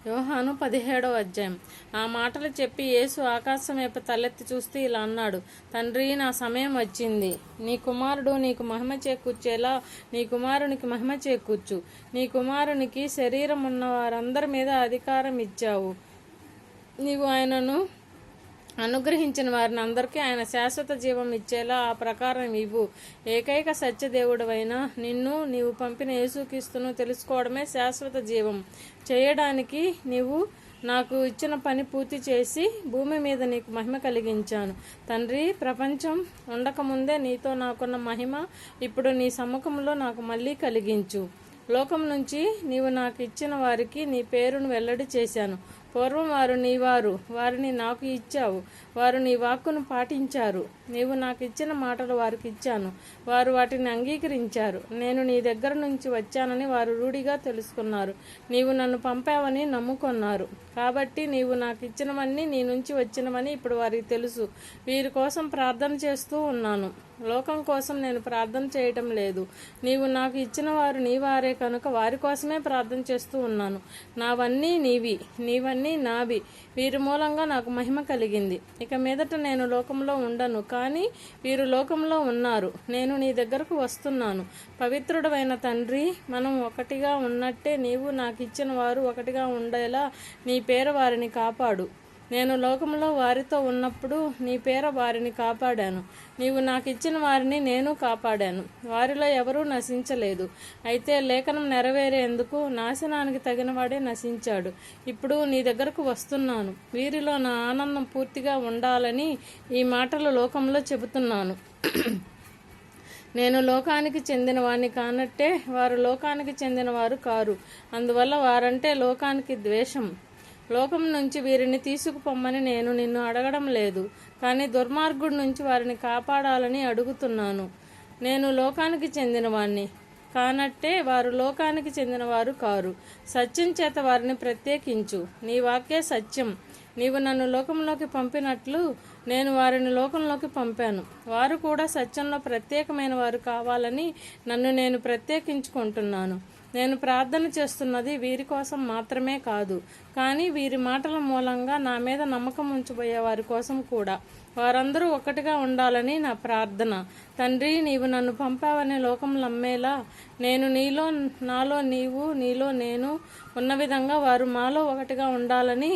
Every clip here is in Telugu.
యోహాను 17వ అధ్యాయం. ఆ మాటలు చెప్పి యేసు ఆకాశం వైపు తలెత్తి చూస్తూ ఇలా అన్నాడు, తండ్రి, నా సమయం వచ్చింది. నీ కుమారుడు నీకు మహిమ చేకూర్చేలా నీ కుమారునికి మహిమ చేకూర్చు. నీ కుమారునికి శరీరం ఉన్న వారందరి మీద అధికారం ఇచ్చావు. నీవు ఆయనను అనుగ్రహించిన వారిని అందరికీ ఆయన శాశ్వత జీవం ఇచ్చేలా ఆ ప్రకారం ఇవ్వు. ఏకైక సత్యదేవుడవైన నిన్ను, నీవు పంపిన యేసుక్రీస్తును తెలుసుకోవడమే శాశ్వత జీవం. చేయడానికి నీవు నాకు ఇచ్చిన పని పూర్తి చేసి భూమి మీద నీకు మహిమ కలిగించాను. తండ్రి, ప్రపంచం ఉండకముందే నీతో నాకున్న మహిమ ఇప్పుడు నీ సముఖంలో నాకు మళ్ళీ కలిగించు. లోకం నుంచి నీవు నాకు ఇచ్చిన వారికి నీ పేరును వెల్లడి చేశాను. పూర్వం వారు నీవారు, వారిని నాకు ఇచ్చావు. వారు నీ వాక్కును పాటించారు. నీవు నాకు ఇచ్చిన మాటలు వారికి ఇచ్చాను. వారు వాటిని అంగీకరించారు. నేను నీ దగ్గర నుంచి వచ్చానని వారు రూఢిగా తెలుసుకున్నారు. నీవు నన్ను పంపావని నమ్ముకున్నారు. కాబట్టి నీవు నాకు ఇచ్చినవన్నీ నీ నుంచి వచ్చినవని ఇప్పుడు వారికి తెలుసు. వీరి కోసం ప్రార్థన చేస్తూ ఉన్నాను. లోకం కోసం నేను ప్రార్థన చేయటం లేదు. నీవు నాకు ఇచ్చిన వారు నీ వారే కనుక వారి కోసమే ప్రార్థన చేస్తూ ఉన్నాను. నావన్నీ నీవి, నీవన్నీ నావి. వీరి మూలంగా నాకు మహిమ కలిగింది. ఇక మీదట నేను లోకంలో ఉండను, కానీ వీరు లోకంలో ఉన్నారు. నేను నీ దగ్గరకు వస్తున్నాను. పవిత్రుడవైన తండ్రి, మనం ఒకటిగా ఉన్నట్టే నీవు నాకు ఇచ్చిన వారు ఒకటిగా ఉండేలా నీ పేర వారిని కాపాడు. నేను లోకంలో వారితో ఉన్నప్పుడు నీ పేర వారిని కాపాడాను. నీవు నాకు ఇచ్చిన వారిని నేను కాపాడాను. వారిలో ఎవరూ నశించలేదు. అయితే లేఖనం నెరవేరేందుకు నాశనానికి తగినవాడే నశించాడు. ఇప్పుడు నీ దగ్గరకు వస్తున్నాను. వీరిలో నా ఆనందం పూర్తిగా ఉండాలని ఈ మాటలు లోకంలో చెబుతున్నాను. నేను లోకానికి చెందిన వారిని కానట్టే వారు లోకానికి చెందినవారు కారు. అందువల్ల వారంటే లోకానికి ద్వేషం. లోకం నుంచి వీరిని తీసుకుపోమ్మని నేను నిన్ను అడగడం లేదు, కానీ దుర్మార్గుడి నుంచి వారిని కాపాడాలని అడుగుతున్నాను. నేను లోకానికి చెందినవాణ్ణి కానట్టే వారు లోకానికి చెందినవారు కారు. సత్యం చేత వారిని ప్రత్యేకించు. నీ వాక్యే సత్యం. నీవు నన్ను లోకంలోకి పంపినట్లు నేను వారిని లోకంలోకి పంపాను. వారు కూడా సత్యంలో ప్రత్యేకమైన వారు కావాలని నన్ను నేను ప్రత్యేకించుకుంటున్నాను. నేను ప్రార్థన చేస్తున్నది వీరి కోసం మాత్రమే కాదు, కానీ వీరి మాటల మూలంగా నా మీద నమ్మకం ఉంచబోయే వారి కోసం కూడా. వారందరూ ఒకటిగా ఉండాలని నా ప్రార్థన. తండ్రి, నీవు నన్ను పంపావనే లోకం నమ్మేలా నేను నీలో, నాలో నీవు, నీలో నేను ఉన్న విధంగా వారు మాలో ఒకటిగా ఉండాలని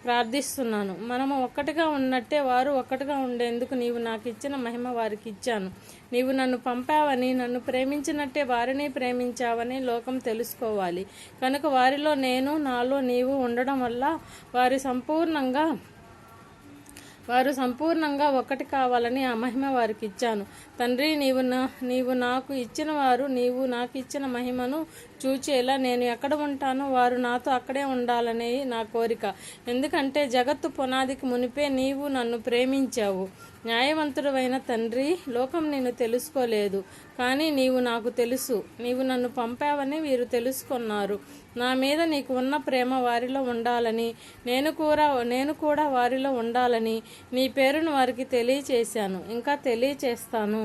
ప్రార్థిస్తున్నాను. మనము ఒక్కటిగా ఉన్నట్టే వారు ఒక్కటిగా ఉండేందుకు నీవు నాకు ఇచ్చిన మహిమ వారికి ఇచ్చాను. నీవు నన్ను పంపావని, నన్ను ప్రేమించినట్టే వారిని ప్రేమించావని లోకం తెలుసుకోవాలి. కనుక వారిలో నేను, నాలో నీవు ఉండడం వల్ల వారు సంపూర్ణంగా ఒక్కటి కావాలని ఆ మహిమ వారికి ఇచ్చాను. తండ్రి, నీవు నాకు ఇచ్చిన వారు నీవు నాకు ఇచ్చిన మహిమను చూచేలా నేను ఎక్కడ ఉంటానో వారు నాతో అక్కడే ఉండాలనే నా కోరిక. ఎందుకంటే జగత్తు పునాదికి మునిపే నీవు నన్ను ప్రేమించావు. న్యాయవంతుడైన తండ్రి, లోకం నిన్ను తెలుసుకోలేదు, కానీ నీవు నాకు తెలుసు. నీవు నన్ను పంపావని వీరు తెలుసుకున్నారు. నా మీద నీకు ఉన్న ప్రేమ వారిలో ఉండాలని, నేను కూడా వారిలో ఉండాలని నీ పేరును వారికి తెలియచేశాను, ఇంకా తెలియచేస్తాను.